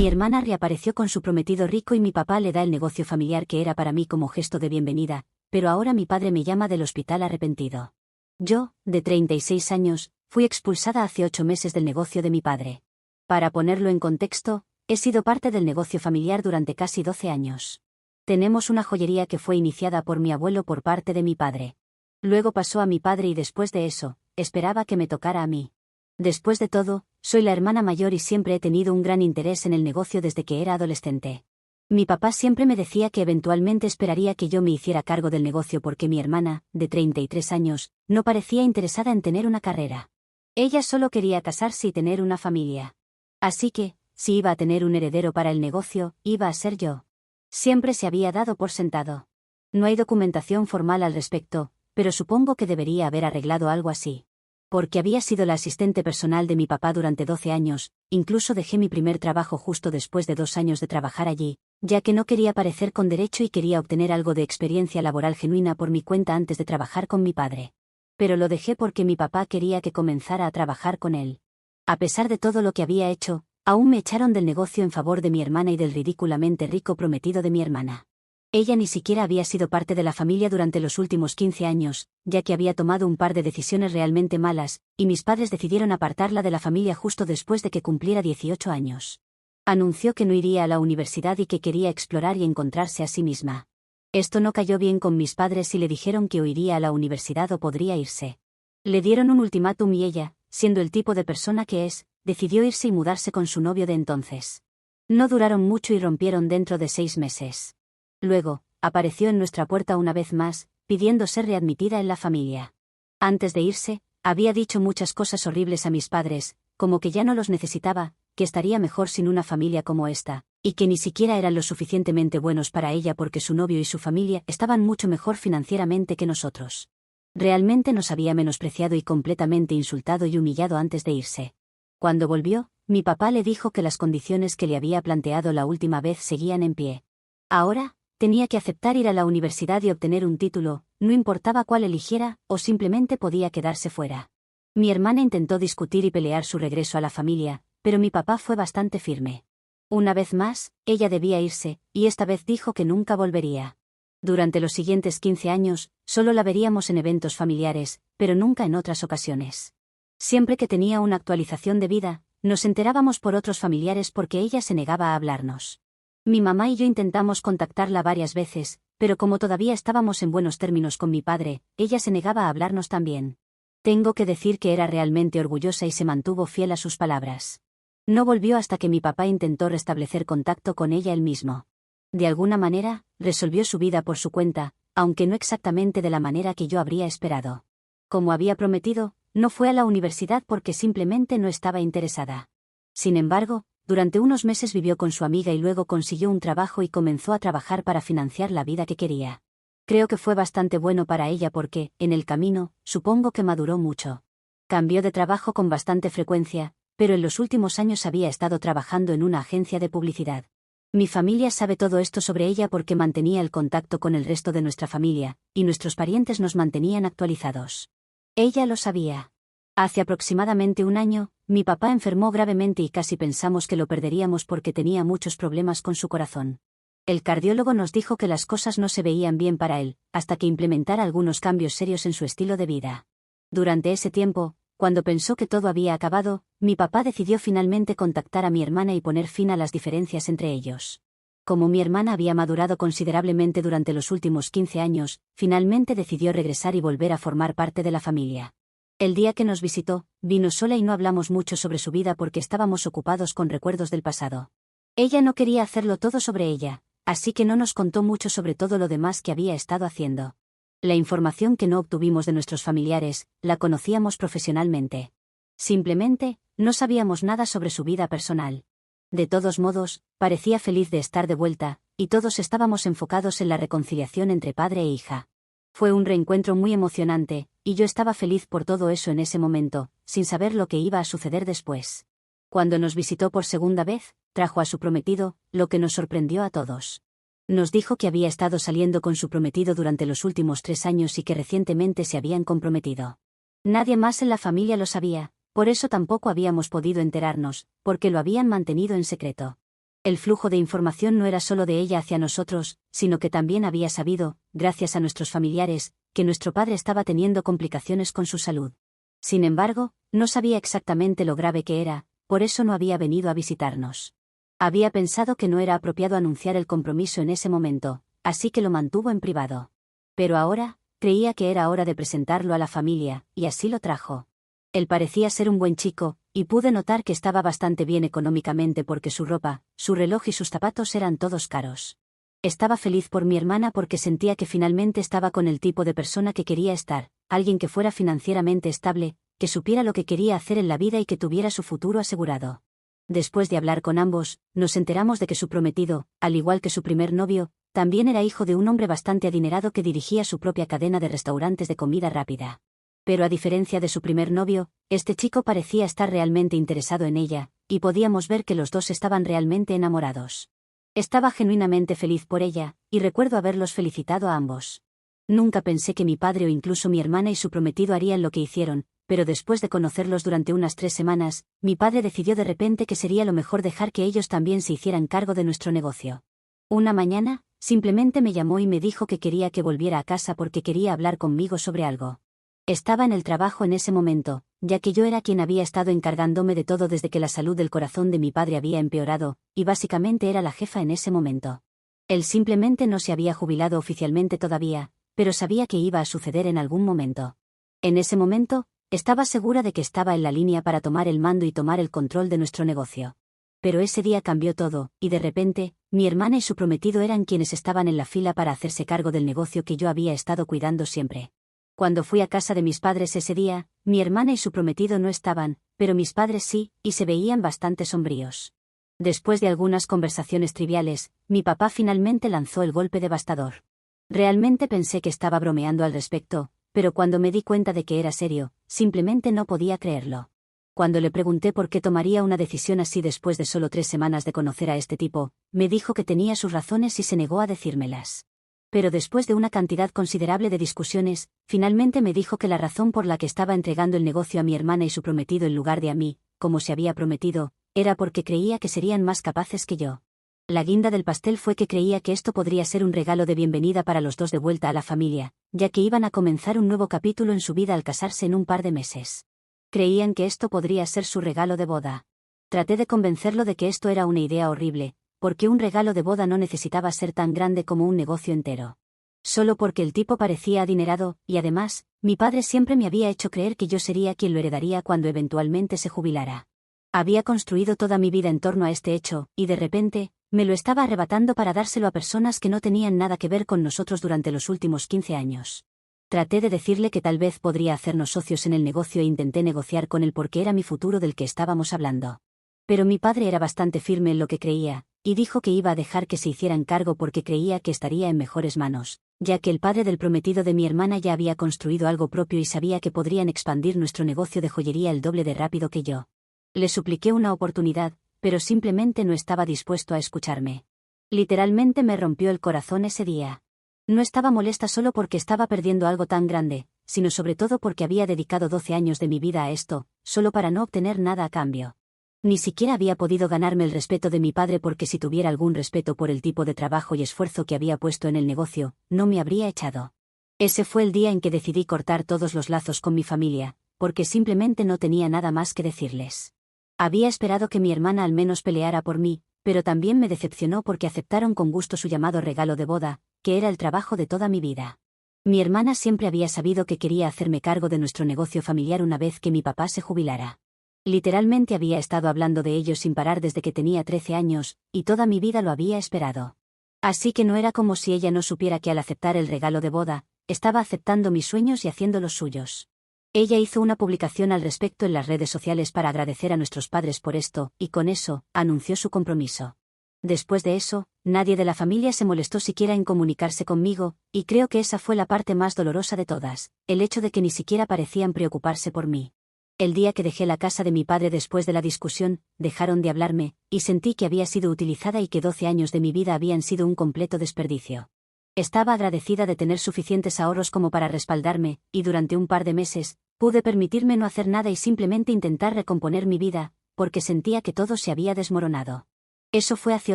Mi hermana reapareció con su prometido rico y mi papá le da el negocio familiar que era para mí como gesto de bienvenida, pero ahora mi padre me llama del hospital arrepentido. Yo, de 36 años, fui expulsada hace 8 meses del negocio de mi padre. Para ponerlo en contexto, he sido parte del negocio familiar durante casi 12 años. Tenemos una joyería que fue iniciada por mi abuelo por parte de mi padre. Luego pasó a mi padre y después de eso, esperaba que me tocara a mí. Después de todo, soy la hermana mayor y siempre he tenido un gran interés en el negocio desde que era adolescente. Mi papá siempre me decía que eventualmente esperaría que yo me hiciera cargo del negocio porque mi hermana, de 33 años, no parecía interesada en tener una carrera. Ella solo quería casarse y tener una familia. Así que, si iba a tener un heredero para el negocio, iba a ser yo. Siempre se había dado por sentado. No hay documentación formal al respecto, pero supongo que debería haber arreglado algo así. Porque había sido la asistente personal de mi papá durante 12 años, incluso dejé mi primer trabajo justo después de 2 años de trabajar allí, ya que no quería parecer con derecho y quería obtener algo de experiencia laboral genuina por mi cuenta antes de trabajar con mi padre. Pero lo dejé porque mi papá quería que comenzara a trabajar con él. A pesar de todo lo que había hecho, aún me echaron del negocio en favor de mi hermana y del ridículamente rico prometido de mi hermana. Ella ni siquiera había sido parte de la familia durante los últimos 15 años, ya que había tomado un par de decisiones realmente malas, y mis padres decidieron apartarla de la familia justo después de que cumpliera 18 años. Anunció que no iría a la universidad y que quería explorar y encontrarse a sí misma. Esto no cayó bien con mis padres y le dijeron que o iría a la universidad o podría irse. Le dieron un ultimátum y ella, siendo el tipo de persona que es, decidió irse y mudarse con su novio de entonces. No duraron mucho y rompieron dentro de 6 meses. Luego, apareció en nuestra puerta una vez más, pidiendo ser readmitida en la familia. Antes de irse, había dicho muchas cosas horribles a mis padres, como que ya no los necesitaba, que estaría mejor sin una familia como esta, y que ni siquiera eran lo suficientemente buenos para ella porque su novio y su familia estaban mucho mejor financieramente que nosotros. Realmente nos había menospreciado y completamente insultado y humillado antes de irse. Cuando volvió, mi papá le dijo que las condiciones que le había planteado la última vez seguían en pie. Ahora, tenía que aceptar ir a la universidad y obtener un título, no importaba cuál eligiera, o simplemente podía quedarse fuera. Mi hermana intentó discutir y pelear su regreso a la familia, pero mi papá fue bastante firme. Una vez más, ella debía irse, y esta vez dijo que nunca volvería. Durante los siguientes 15 años, solo la veríamos en eventos familiares, pero nunca en otras ocasiones. Siempre que tenía una actualización de vida, nos enterábamos por otros familiares porque ella se negaba a hablarnos. Mi mamá y yo intentamos contactarla varias veces, pero como todavía estábamos en buenos términos con mi padre, ella se negaba a hablarnos también. Tengo que decir que era realmente orgullosa y se mantuvo fiel a sus palabras. No volvió hasta que mi papá intentó restablecer contacto con ella él mismo. De alguna manera, resolvió su vida por su cuenta, aunque no exactamente de la manera que yo habría esperado. Como había prometido, no fue a la universidad porque simplemente no estaba interesada. Sin embargo, durante unos meses vivió con su amiga y luego consiguió un trabajo y comenzó a trabajar para financiar la vida que quería. Creo que fue bastante bueno para ella porque, en el camino, supongo que maduró mucho. Cambió de trabajo con bastante frecuencia, pero en los últimos años había estado trabajando en una agencia de publicidad. Mi familia sabe todo esto sobre ella porque mantenía el contacto con el resto de nuestra familia, y nuestros parientes nos mantenían actualizados. Ella lo sabía. Hace aproximadamente un año, mi papá enfermó gravemente y casi pensamos que lo perderíamos porque tenía muchos problemas con su corazón. El cardiólogo nos dijo que las cosas no se veían bien para él, hasta que implementara algunos cambios serios en su estilo de vida. Durante ese tiempo, cuando pensó que todo había acabado, mi papá decidió finalmente contactar a mi hermana y poner fin a las diferencias entre ellos. Como mi hermana había madurado considerablemente durante los últimos 15 años, finalmente decidió regresar y volver a formar parte de la familia. El día que nos visitó, vino sola y no hablamos mucho sobre su vida porque estábamos ocupados con recuerdos del pasado. Ella no quería hacerlo todo sobre ella, así que no nos contó mucho sobre todo lo demás que había estado haciendo. La información que no obtuvimos de nuestros familiares, la conocíamos profesionalmente. Simplemente, no sabíamos nada sobre su vida personal. De todos modos, parecía feliz de estar de vuelta, y todos estábamos enfocados en la reconciliación entre padre e hija. Fue un reencuentro muy emocionante, y yo estaba feliz por todo eso en ese momento, sin saber lo que iba a suceder después. Cuando nos visitó por segunda vez, trajo a su prometido, lo que nos sorprendió a todos. Nos dijo que había estado saliendo con su prometido durante los últimos 3 años y que recientemente se habían comprometido. Nadie más en la familia lo sabía, por eso tampoco habíamos podido enterarnos, porque lo habían mantenido en secreto. El flujo de información no era solo de ella hacia nosotros, sino que también había sabido, gracias a nuestros familiares, que nuestro padre estaba teniendo complicaciones con su salud. Sin embargo, no sabía exactamente lo grave que era, por eso no había venido a visitarnos. Había pensado que no era apropiado anunciar el compromiso en ese momento, así que lo mantuvo en privado. Pero ahora, creía que era hora de presentarlo a la familia, y así lo trajo. Él parecía ser un buen chico, y pude notar que estaba bastante bien económicamente porque su ropa, su reloj y sus zapatos eran todos caros. Estaba feliz por mi hermana porque sentía que finalmente estaba con el tipo de persona que quería estar, alguien que fuera financieramente estable, que supiera lo que quería hacer en la vida y que tuviera su futuro asegurado. Después de hablar con ambos, nos enteramos de que su prometido, al igual que su primer novio, también era hijo de un hombre bastante adinerado que dirigía su propia cadena de restaurantes de comida rápida. Pero a diferencia de su primer novio, este chico parecía estar realmente interesado en ella, y podíamos ver que los dos estaban realmente enamorados. Estaba genuinamente feliz por ella, y recuerdo haberlos felicitado a ambos. Nunca pensé que mi padre o incluso mi hermana y su prometido harían lo que hicieron, pero después de conocerlos durante unas 3 semanas, mi padre decidió de repente que sería lo mejor dejar que ellos también se hicieran cargo de nuestro negocio. Una mañana, simplemente me llamó y me dijo que quería que volviera a casa porque quería hablar conmigo sobre algo. Estaba en el trabajo en ese momento, ya que yo era quien había estado encargándome de todo desde que la salud del corazón de mi padre había empeorado, y básicamente era la jefa en ese momento. Él simplemente no se había jubilado oficialmente todavía, pero sabía que iba a suceder en algún momento. En ese momento, estaba segura de que estaba en la línea para tomar el mando y tomar el control de nuestro negocio. Pero ese día cambió todo, y de repente, mi hermana y su prometido eran quienes estaban en la fila para hacerse cargo del negocio que yo había estado cuidando siempre. Cuando fui a casa de mis padres ese día, mi hermana y su prometido no estaban, pero mis padres sí, y se veían bastante sombríos. Después de algunas conversaciones triviales, mi papá finalmente lanzó el golpe devastador. Realmente pensé que estaba bromeando al respecto, pero cuando me di cuenta de que era serio, simplemente no podía creerlo. Cuando le pregunté por qué tomaría una decisión así después de solo 3 semanas de conocer a este tipo, me dijo que tenía sus razones y se negó a decírmelas. Pero después de una cantidad considerable de discusiones, finalmente me dijo que la razón por la que estaba entregando el negocio a mi hermana y su prometido en lugar de a mí, como se había prometido, era porque creía que serían más capaces que yo. La guinda del pastel fue que creía que esto podría ser un regalo de bienvenida para los dos de vuelta a la familia, ya que iban a comenzar un nuevo capítulo en su vida al casarse en un par de meses. Creían que esto podría ser su regalo de boda. Traté de convencerlo de que esto era una idea horrible, porque un regalo de boda no necesitaba ser tan grande como un negocio entero. Solo porque el tipo parecía adinerado, y además, mi padre siempre me había hecho creer que yo sería quien lo heredaría cuando eventualmente se jubilara. Había construido toda mi vida en torno a este hecho, y de repente, me lo estaba arrebatando para dárselo a personas que no tenían nada que ver con nosotros durante los últimos 15 años. Traté de decirle que tal vez podría hacernos socios en el negocio e intenté negociar con él porque era mi futuro del que estábamos hablando. Pero mi padre era bastante firme en lo que creía, y dijo que iba a dejar que se hicieran cargo porque creía que estaría en mejores manos, ya que el padre del prometido de mi hermana ya había construido algo propio y sabía que podrían expandir nuestro negocio de joyería el doble de rápido que yo. Le supliqué una oportunidad, pero simplemente no estaba dispuesto a escucharme. Literalmente me rompió el corazón ese día. No estaba molesta solo porque estaba perdiendo algo tan grande, sino sobre todo porque había dedicado 12 años de mi vida a esto, solo para no obtener nada a cambio. Ni siquiera había podido ganarme el respeto de mi padre porque si tuviera algún respeto por el tipo de trabajo y esfuerzo que había puesto en el negocio, no me habría echado. Ese fue el día en que decidí cortar todos los lazos con mi familia, porque simplemente no tenía nada más que decirles. Había esperado que mi hermana al menos peleara por mí, pero también me decepcionó porque aceptaron con gusto su llamado regalo de boda, que era el trabajo de toda mi vida. Mi hermana siempre había sabido que quería hacerme cargo de nuestro negocio familiar una vez que mi papá se jubilara. Literalmente había estado hablando de ello sin parar desde que tenía 13 años, y toda mi vida lo había esperado. Así que no era como si ella no supiera que al aceptar el regalo de boda, estaba aceptando mis sueños y haciendo los suyos. Ella hizo una publicación al respecto en las redes sociales para agradecer a nuestros padres por esto, y con eso, anunció su compromiso. Después de eso, nadie de la familia se molestó siquiera en comunicarse conmigo, y creo que esa fue la parte más dolorosa de todas, el hecho de que ni siquiera parecían preocuparse por mí. El día que dejé la casa de mi padre después de la discusión, dejaron de hablarme, y sentí que había sido utilizada y que 12 años de mi vida habían sido un completo desperdicio. Estaba agradecida de tener suficientes ahorros como para respaldarme, y durante un par de meses, pude permitirme no hacer nada y simplemente intentar recomponer mi vida, porque sentía que todo se había desmoronado. Eso fue hace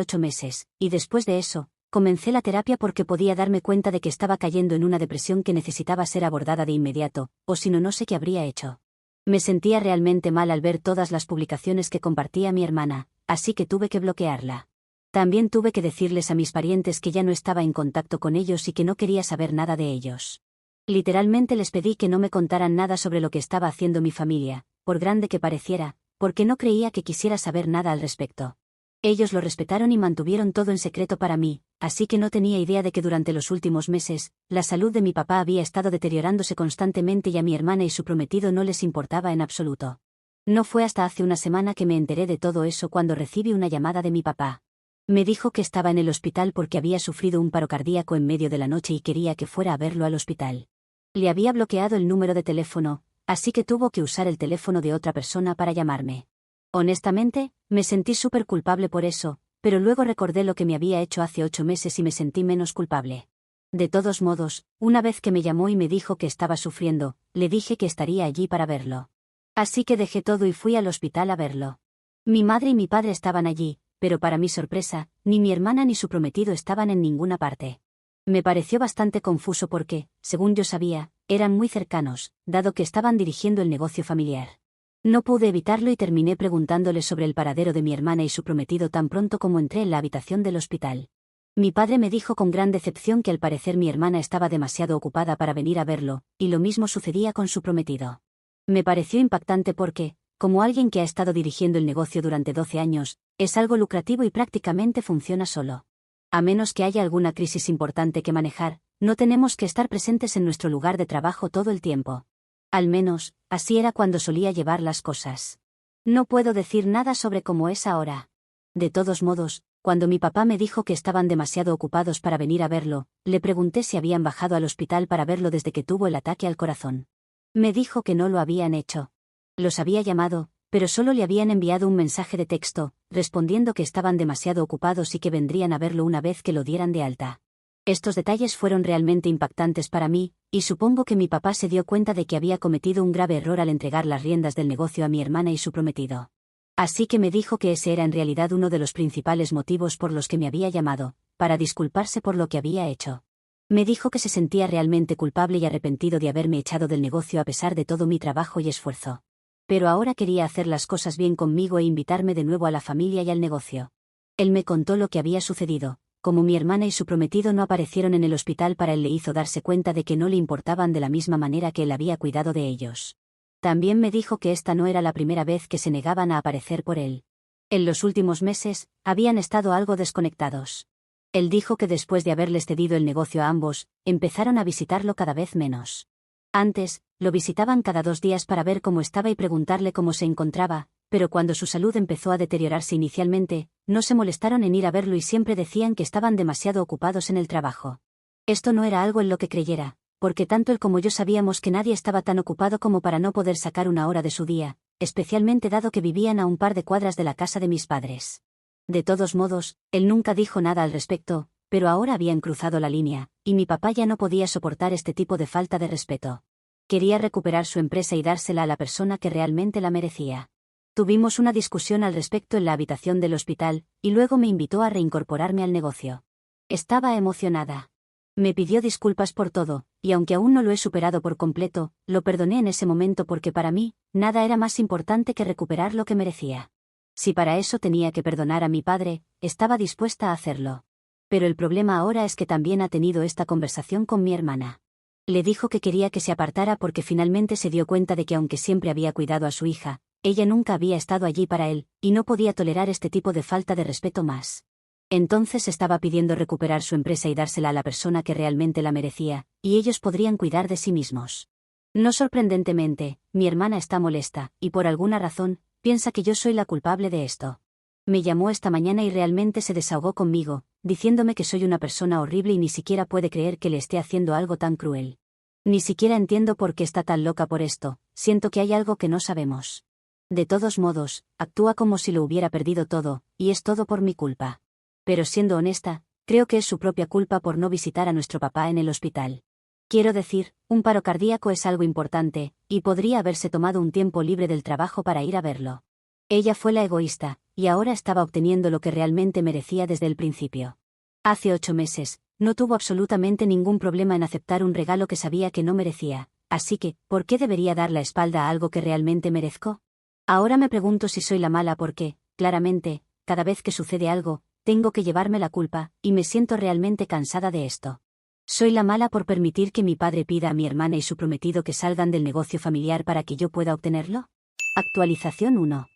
8 meses, y después de eso, comencé la terapia porque podía darme cuenta de que estaba cayendo en una depresión que necesitaba ser abordada de inmediato, o si no, no sé qué habría hecho. Me sentía realmente mal al ver todas las publicaciones que compartía mi hermana, así que tuve que bloquearla. También tuve que decirles a mis parientes que ya no estaba en contacto con ellos y que no quería saber nada de ellos. Literalmente les pedí que no me contaran nada sobre lo que estaba haciendo mi familia, por grande que pareciera, porque no creía que quisiera saber nada al respecto. Ellos lo respetaron y mantuvieron todo en secreto para mí, así que no tenía idea de que durante los últimos meses, la salud de mi papá había estado deteriorándose constantemente y a mi hermana y su prometido no les importaba en absoluto. No fue hasta hace una semana que me enteré de todo eso cuando recibí una llamada de mi papá. Me dijo que estaba en el hospital porque había sufrido un paro cardíaco en medio de la noche y quería que fuera a verlo al hospital. Le había bloqueado el número de teléfono, así que tuvo que usar el teléfono de otra persona para llamarme. Honestamente, me sentí súper culpable por eso, pero luego recordé lo que me había hecho hace 8 meses y me sentí menos culpable. De todos modos, una vez que me llamó y me dijo que estaba sufriendo, le dije que estaría allí para verlo. Así que dejé todo y fui al hospital a verlo. Mi madre y mi padre estaban allí, pero para mi sorpresa, ni mi hermana ni su prometido estaban en ninguna parte. Me pareció bastante confuso porque, según yo sabía, eran muy cercanos, dado que estaban dirigiendo el negocio familiar. No pude evitarlo y terminé preguntándole sobre el paradero de mi hermana y su prometido tan pronto como entré en la habitación del hospital. Mi padre me dijo con gran decepción que al parecer mi hermana estaba demasiado ocupada para venir a verlo, y lo mismo sucedía con su prometido. Me pareció impactante porque, como alguien que ha estado dirigiendo el negocio durante 12 años, es algo lucrativo y prácticamente funciona solo. A menos que haya alguna crisis importante que manejar, no tenemos que estar presentes en nuestro lugar de trabajo todo el tiempo. Al menos, así era cuando solía llevar las cosas. No puedo decir nada sobre cómo es ahora. De todos modos, cuando mi papá me dijo que estaban demasiado ocupados para venir a verlo, le pregunté si habían bajado al hospital para verlo desde que tuvo el ataque al corazón. Me dijo que no lo habían hecho. Los había llamado, pero solo le habían enviado un mensaje de texto, respondiendo que estaban demasiado ocupados y que vendrían a verlo una vez que lo dieran de alta. Estos detalles fueron realmente impactantes para mí, y supongo que mi papá se dio cuenta de que había cometido un grave error al entregar las riendas del negocio a mi hermana y su prometido. Así que me dijo que ese era en realidad uno de los principales motivos por los que me había llamado, para disculparse por lo que había hecho. Me dijo que se sentía realmente culpable y arrepentido de haberme echado del negocio a pesar de todo mi trabajo y esfuerzo. Pero ahora quería hacer las cosas bien conmigo e invitarme de nuevo a la familia y al negocio. Él me contó lo que había sucedido. Como mi hermana y su prometido no aparecieron en el hospital para él, le hizo darse cuenta de que no le importaban de la misma manera que él había cuidado de ellos. También me dijo que esta no era la primera vez que se negaban a aparecer por él. En los últimos meses, habían estado algo desconectados. Él dijo que después de haberles cedido el negocio a ambos, empezaron a visitarlo cada vez menos. Antes, lo visitaban cada 2 días para ver cómo estaba y preguntarle cómo se encontraba, pero cuando su salud empezó a deteriorarse inicialmente, no se molestaron en ir a verlo y siempre decían que estaban demasiado ocupados en el trabajo. Esto no era algo en lo que creyera, porque tanto él como yo sabíamos que nadie estaba tan ocupado como para no poder sacar una hora de su día, especialmente dado que vivían a un par de cuadras de la casa de mis padres. De todos modos, él nunca dijo nada al respecto, pero ahora habían cruzado la línea, y mi papá ya no podía soportar este tipo de falta de respeto. Quería recuperar su empresa y dársela a la persona que realmente la merecía. Tuvimos una discusión al respecto en la habitación del hospital, y luego me invitó a reincorporarme al negocio. Estaba emocionada. Me pidió disculpas por todo, y aunque aún no lo he superado por completo, lo perdoné en ese momento porque para mí, nada era más importante que recuperar lo que merecía. Si para eso tenía que perdonar a mi padre, estaba dispuesta a hacerlo. Pero el problema ahora es que también ha tenido esta conversación con mi hermana. Le dijo que quería que se apartara porque finalmente se dio cuenta de que aunque siempre había cuidado a su hija, ella nunca había estado allí para él, y no podía tolerar este tipo de falta de respeto más. Entonces estaba pidiendo recuperar su empresa y dársela a la persona que realmente la merecía, y ellos podrían cuidar de sí mismos. No sorprendentemente, mi hermana está molesta, y por alguna razón, piensa que yo soy la culpable de esto. Me llamó esta mañana y realmente se desahogó conmigo, diciéndome que soy una persona horrible y ni siquiera puede creer que le esté haciendo algo tan cruel. Ni siquiera entiendo por qué está tan loca por esto, siento que hay algo que no sabemos. De todos modos, actúa como si lo hubiera perdido todo, y es todo por mi culpa. Pero siendo honesta, creo que es su propia culpa por no visitar a nuestro papá en el hospital. Quiero decir, un paro cardíaco es algo importante, y podría haberse tomado un tiempo libre del trabajo para ir a verlo. Ella fue la egoísta, y ahora estaba obteniendo lo que realmente merecía desde el principio. Hace 8 meses, no tuvo absolutamente ningún problema en aceptar un regalo que sabía que no merecía, así que, ¿por qué debería dar la espalda a algo que realmente merezco? Ahora me pregunto si soy la mala porque, claramente, cada vez que sucede algo, tengo que llevarme la culpa, y me siento realmente cansada de esto. ¿Soy la mala por permitir que mi padre pida a mi hermana y su prometido que salgan del negocio familiar para que yo pueda obtenerlo? Actualización 1.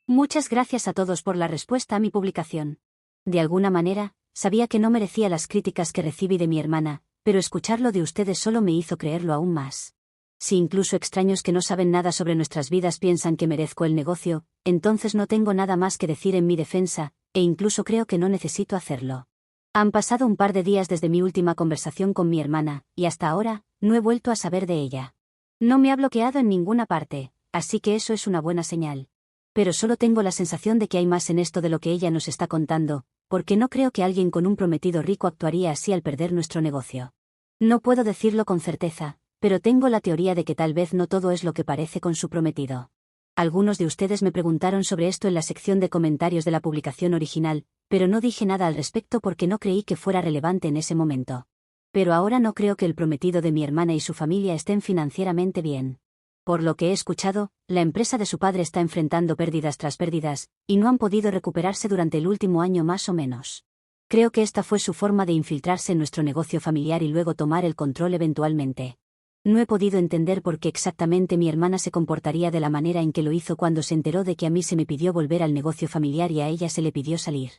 Muchas gracias a todos por la respuesta a mi publicación. De alguna manera, sabía que no merecía las críticas que recibí de mi hermana, pero escucharlo de ustedes solo me hizo creerlo aún más. Si incluso extraños que no saben nada sobre nuestras vidas piensan que merezco el negocio, entonces no tengo nada más que decir en mi defensa, e incluso creo que no necesito hacerlo. Han pasado un par de días desde mi última conversación con mi hermana, y hasta ahora, no he vuelto a saber de ella. No me ha bloqueado en ninguna parte, así que eso es una buena señal. Pero solo tengo la sensación de que hay más en esto de lo que ella nos está contando, porque no creo que alguien con un prometido rico actuaría así al perder nuestro negocio. No puedo decirlo con certeza, pero tengo la teoría de que tal vez no todo es lo que parece con su prometido. Algunos de ustedes me preguntaron sobre esto en la sección de comentarios de la publicación original, pero no dije nada al respecto porque no creí que fuera relevante en ese momento. Pero ahora no creo que el prometido de mi hermana y su familia estén financieramente bien. Por lo que he escuchado, la empresa de su padre está enfrentando pérdidas tras pérdidas, y no han podido recuperarse durante el último año más o menos. Creo que esta fue su forma de infiltrarse en nuestro negocio familiar y luego tomar el control eventualmente. No he podido entender por qué exactamente mi hermana se comportaría de la manera en que lo hizo cuando se enteró de que a mí se me pidió volver al negocio familiar y a ella se le pidió salir.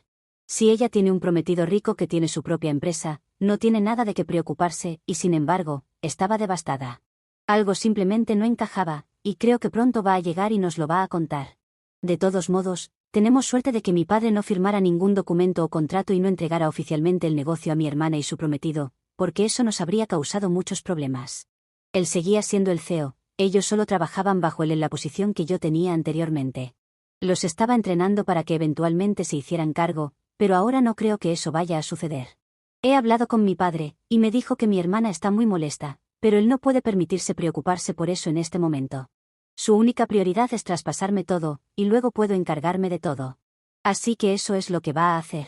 Si ella tiene un prometido rico que tiene su propia empresa, no tiene nada de qué preocuparse, y sin embargo, estaba devastada. Algo simplemente no encajaba, y creo que pronto va a llegar y nos lo va a contar. De todos modos, tenemos suerte de que mi padre no firmara ningún documento o contrato y no entregara oficialmente el negocio a mi hermana y su prometido, porque eso nos habría causado muchos problemas. Él seguía siendo el CEO, ellos solo trabajaban bajo él en la posición que yo tenía anteriormente. Los estaba entrenando para que eventualmente se hicieran cargo, pero ahora no creo que eso vaya a suceder. He hablado con mi padre, y me dijo que mi hermana está muy molesta, pero él no puede permitirse preocuparse por eso en este momento. Su única prioridad es traspasarme todo, y luego puedo encargarme de todo. Así que eso es lo que va a hacer.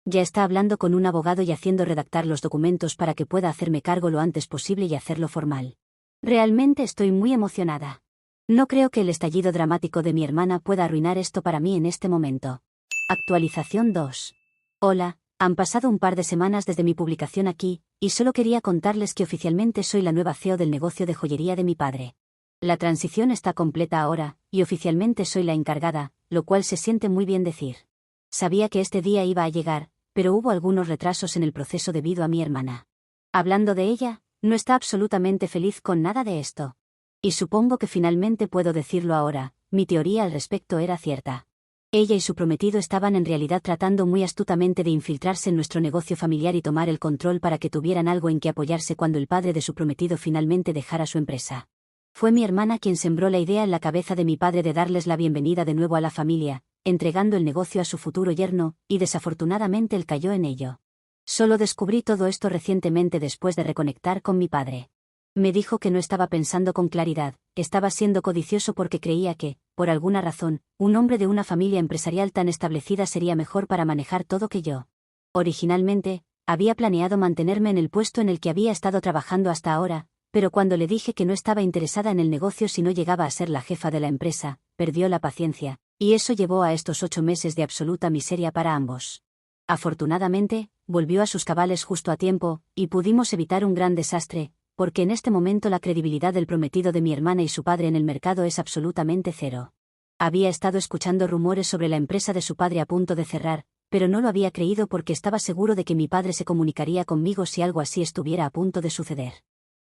Ya está hablando con un abogado y haciendo redactar los documentos para que pueda hacerme cargo lo antes posible y hacerlo formal. Realmente estoy muy emocionada. No creo que el estallido dramático de mi hermana pueda arruinar esto para mí en este momento. Actualización 2. Hola, han pasado un par de semanas desde mi publicación aquí, y solo quería contarles que oficialmente soy la nueva CEO del negocio de joyería de mi padre. La transición está completa ahora, y oficialmente soy la encargada, lo cual se siente muy bien decir. Sabía que este día iba a llegar, pero hubo algunos retrasos en el proceso debido a mi hermana. Hablando de ella, no está absolutamente feliz con nada de esto. Y supongo que finalmente puedo decirlo ahora, mi teoría al respecto era cierta. Ella y su prometido estaban en realidad tratando muy astutamente de infiltrarse en nuestro negocio familiar y tomar el control para que tuvieran algo en que apoyarse cuando el padre de su prometido finalmente dejara su empresa. Fue mi hermana quien sembró la idea en la cabeza de mi padre de darles la bienvenida de nuevo a la familia, entregando el negocio a su futuro yerno, y desafortunadamente él cayó en ello. Solo descubrí todo esto recientemente después de reconectar con mi padre. Me dijo que no estaba pensando con claridad, estaba siendo codicioso porque creía que, por alguna razón, un hombre de una familia empresarial tan establecida sería mejor para manejar todo que yo. Originalmente, había planeado mantenerme en el puesto en el que había estado trabajando hasta ahora, pero cuando le dije que no estaba interesada en el negocio si no llegaba a ser la jefa de la empresa, perdió la paciencia, y eso llevó a estos 8 meses de absoluta miseria para ambos. Afortunadamente, volvió a sus cabales justo a tiempo, y pudimos evitar un gran desastre, porque en este momento la credibilidad del prometido de mi hermana y su padre en el mercado es absolutamente cero. Había estado escuchando rumores sobre la empresa de su padre a punto de cerrar, pero no lo había creído porque estaba seguro de que mi padre se comunicaría conmigo si algo así estuviera a punto de suceder.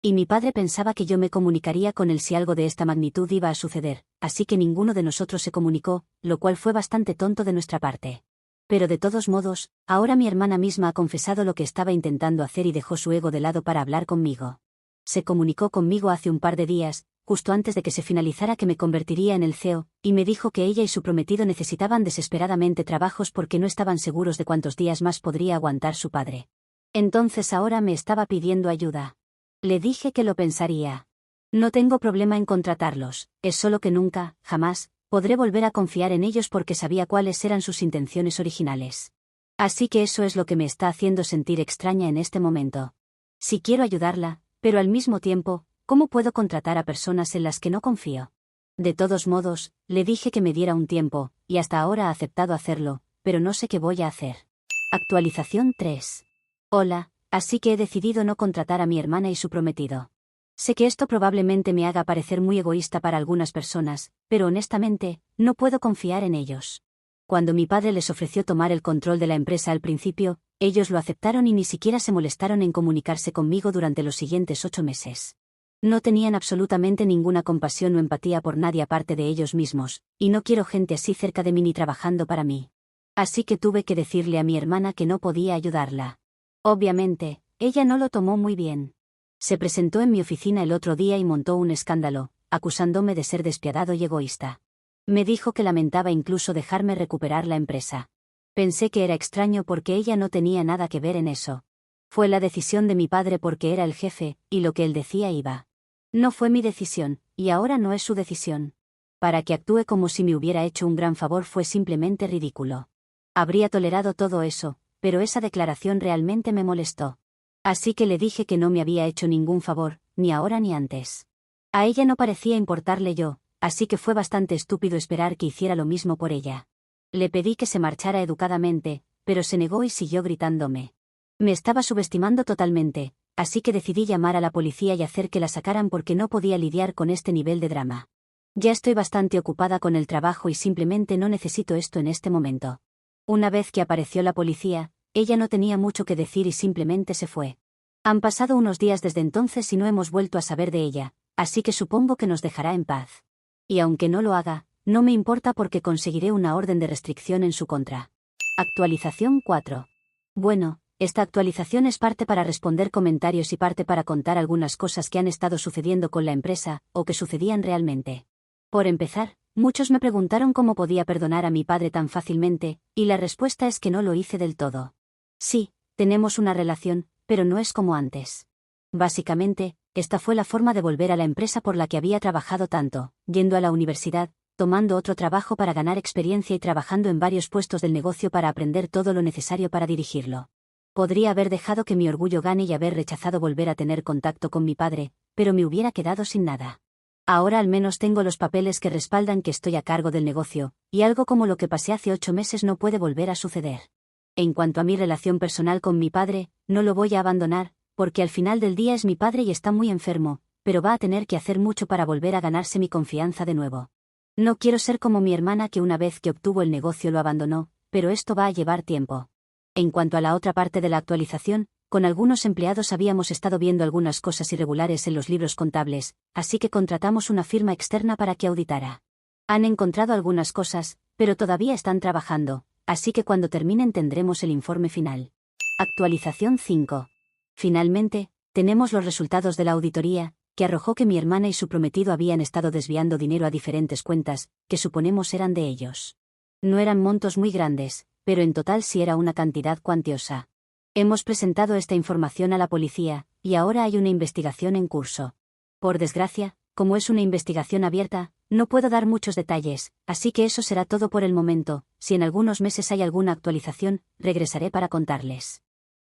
Y mi padre pensaba que yo me comunicaría con él si algo de esta magnitud iba a suceder, así que ninguno de nosotros se comunicó, lo cual fue bastante tonto de nuestra parte. Pero de todos modos, ahora mi hermana misma ha confesado lo que estaba intentando hacer y dejó su ego de lado para hablar conmigo. Se comunicó conmigo hace un par de días, justo antes de que se finalizara que me convertiría en el CEO, y me dijo que ella y su prometido necesitaban desesperadamente trabajos porque no estaban seguros de cuántos días más podría aguantar su padre. Entonces ahora me estaba pidiendo ayuda. Le dije que lo pensaría. No tengo problema en contratarlos, es solo que nunca, jamás, podré volver a confiar en ellos porque sabía cuáles eran sus intenciones originales. Así que eso es lo que me está haciendo sentir extraña en este momento. Si quiero ayudarla, pero al mismo tiempo, ¿cómo puedo contratar a personas en las que no confío? De todos modos, le dije que me diera un tiempo, y hasta ahora ha aceptado hacerlo, pero no sé qué voy a hacer. Actualización 3. Hola, así que he decidido no contratar a mi hermana y su prometido. Sé que esto probablemente me haga parecer muy egoísta para algunas personas, pero honestamente, no puedo confiar en ellos. Cuando mi padre les ofreció tomar el control de la empresa al principio, ellos lo aceptaron y ni siquiera se molestaron en comunicarse conmigo durante los siguientes 8 meses. No tenían absolutamente ninguna compasión o empatía por nadie aparte de ellos mismos, y no quiero gente así cerca de mí ni trabajando para mí. Así que tuve que decirle a mi hermana que no podía ayudarla. Obviamente, ella no lo tomó muy bien. Se presentó en mi oficina el otro día y montó un escándalo, acusándome de ser despiadado y egoísta. Me dijo que lamentaba incluso dejarme recuperar la empresa. Pensé que era extraño porque ella no tenía nada que ver en eso. Fue la decisión de mi padre porque era el jefe, y lo que él decía iba. No fue mi decisión, y ahora no es su decisión. Para que actúe como si me hubiera hecho un gran favor fue simplemente ridículo. Habría tolerado todo eso, pero esa declaración realmente me molestó. Así que le dije que no me había hecho ningún favor, ni ahora ni antes. A ella no parecía importarle yo, así que fue bastante estúpido esperar que hiciera lo mismo por ella. Le pedí que se marchara educadamente, pero se negó y siguió gritándome. Me estaba subestimando totalmente, así que decidí llamar a la policía y hacer que la sacaran porque no podía lidiar con este nivel de drama. Ya estoy bastante ocupada con el trabajo y simplemente no necesito esto en este momento. Una vez que apareció la policía, ella no tenía mucho que decir y simplemente se fue. Han pasado unos días desde entonces y no hemos vuelto a saber de ella, así que supongo que nos dejará en paz. Y aunque no lo haga, no me importa porque conseguiré una orden de restricción en su contra. Actualización 4. Bueno, esta actualización es parte para responder comentarios y parte para contar algunas cosas que han estado sucediendo con la empresa, o que sucedían realmente. Por empezar, muchos me preguntaron cómo podía perdonar a mi padre tan fácilmente, y la respuesta es que no lo hice del todo. Sí, tenemos una relación, pero no es como antes. Básicamente, esta fue la forma de volver a la empresa por la que había trabajado tanto, yendo a la universidad, tomando otro trabajo para ganar experiencia y trabajando en varios puestos del negocio para aprender todo lo necesario para dirigirlo. Podría haber dejado que mi orgullo gane y haber rechazado volver a tener contacto con mi padre, pero me hubiera quedado sin nada. Ahora al menos tengo los papeles que respaldan que estoy a cargo del negocio, y algo como lo que pasé hace 8 meses no puede volver a suceder. En cuanto a mi relación personal con mi padre, no lo voy a abandonar, porque al final del día es mi padre y está muy enfermo, pero va a tener que hacer mucho para volver a ganarse mi confianza de nuevo. No quiero ser como mi hermana que una vez que obtuvo el negocio lo abandonó, pero esto va a llevar tiempo. En cuanto a la otra parte de la actualización, con algunos empleados habíamos estado viendo algunas cosas irregulares en los libros contables, así que contratamos una firma externa para que auditara. Han encontrado algunas cosas, pero todavía están trabajando, así que cuando terminen tendremos el informe final. Actualización 5. Finalmente, tenemos los resultados de la auditoría, que arrojó que mi hermana y su prometido habían estado desviando dinero a diferentes cuentas, que suponemos eran de ellos. No eran montos muy grandes, pero en total sí era una cantidad cuantiosa. Hemos presentado esta información a la policía, y ahora hay una investigación en curso. Por desgracia, como es una investigación abierta, no puedo dar muchos detalles, así que eso será todo por el momento. Si en algunos meses hay alguna actualización, regresaré para contarles.